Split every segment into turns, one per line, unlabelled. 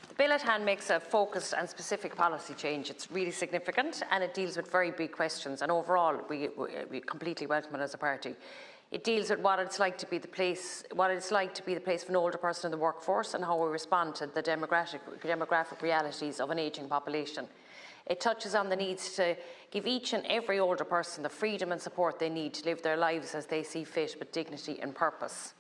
The bill at hand makes a focused and specific policy change. It's really significant and it deals with very big questions, and overall we completely welcome it as a party. It deals with what it's like to be the place of an older person in the workforce and how we respond to the demographic realities of an ageing population. It touches on the needs to give each and every older person the freedom and support they need to live their lives as they see fit with dignity and purpose.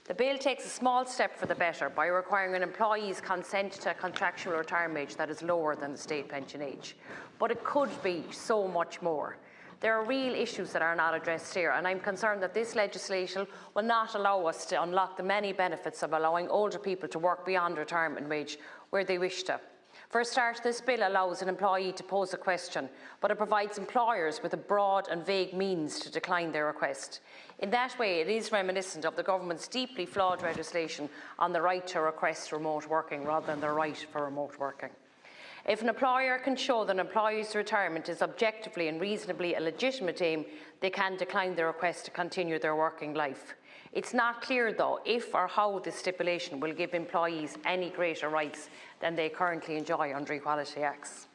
The bill takes a small step for the better by requiring an employee's consent to a contractual retirement age that is lower than the state pension age. But it could be so much more. There are real issues that are not addressed here, and I'm concerned that this legislation will not allow us to unlock the many benefits of allowing older people to work beyond retirement wage where they wish to. For a start, this bill allows an employee to pose a question, but it provides employers with a broad and vague means to decline their request. In that way, it is reminiscent of the government's deeply flawed legislation on the right to request remote working rather than the right for remote working. If an employer can show that an employee's retirement is objectively and reasonably a legitimate aim, they can decline their request to continue their working life. It's not clear, though, if or how this stipulation will give employees any greater rights than they currently enjoy under Equality Acts.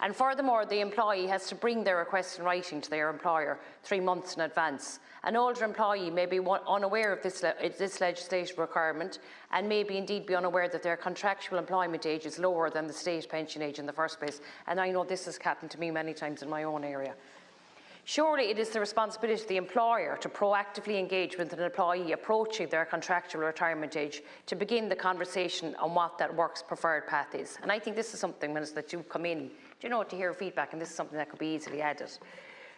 And furthermore, the employee has to bring their request in writing to their employer 3 months in advance. An older employee may be unaware of this legislative requirement and may indeed be unaware that their contractual employment age is lower than the state pension age in the first place. And I know this has happened to me many times in my own area. Surely it is the responsibility of the employer to proactively engage with an employee approaching their contractual retirement age to begin the conversation on what that work's preferred path is. And I think this is something, Minister, that you come in, to hear feedback, and this is something that could be easily added.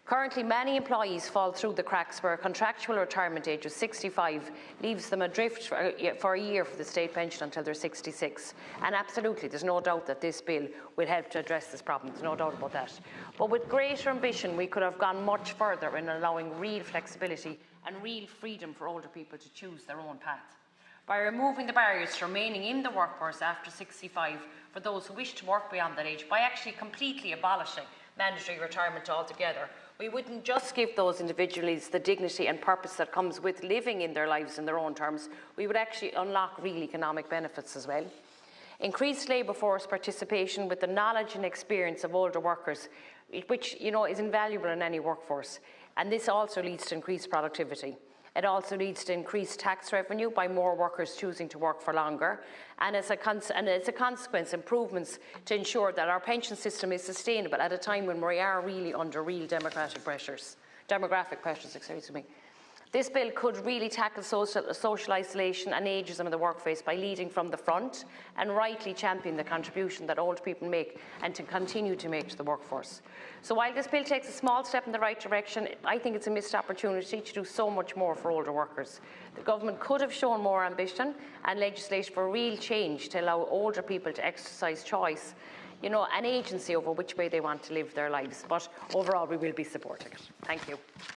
Currently, many employees fall through the cracks where a contractual retirement age of 65 leaves them adrift for a year for the state pension until they're 66. And absolutely, there's no doubt that this bill will help to address this problem. There's no doubt about that. But with greater ambition, we could have gone much further in allowing real flexibility and real freedom for older people to choose their own path. By removing the barriers to remaining in the workforce after 65 for those who wish to work beyond that age, by actually completely abolishing mandatory retirement altogether, we wouldn't just give those individuals the dignity and purpose that comes with living in their lives in their own terms, we would actually unlock real economic benefits as well. Increased labour force participation with the knowledge and experience of older workers, which is invaluable in any workforce, and this also leads to increased productivity. It also leads to increased tax revenue by more workers choosing to work for longer, and as a consequence, improvements to ensure that our pension system is sustainable at a time when we are really under real demographic pressures. This bill could really tackle social isolation and ageism in the workplace by leading from the front and rightly champion the contribution that old people make and to continue to make to the workforce. So while this bill takes a small step in the right direction, I think it's a missed opportunity to do so much more for older workers. The government could have shown more ambition and legislation for real change to allow older people to exercise choice, an agency over which way they want to live their lives. But overall, we will be supporting it. Thank you.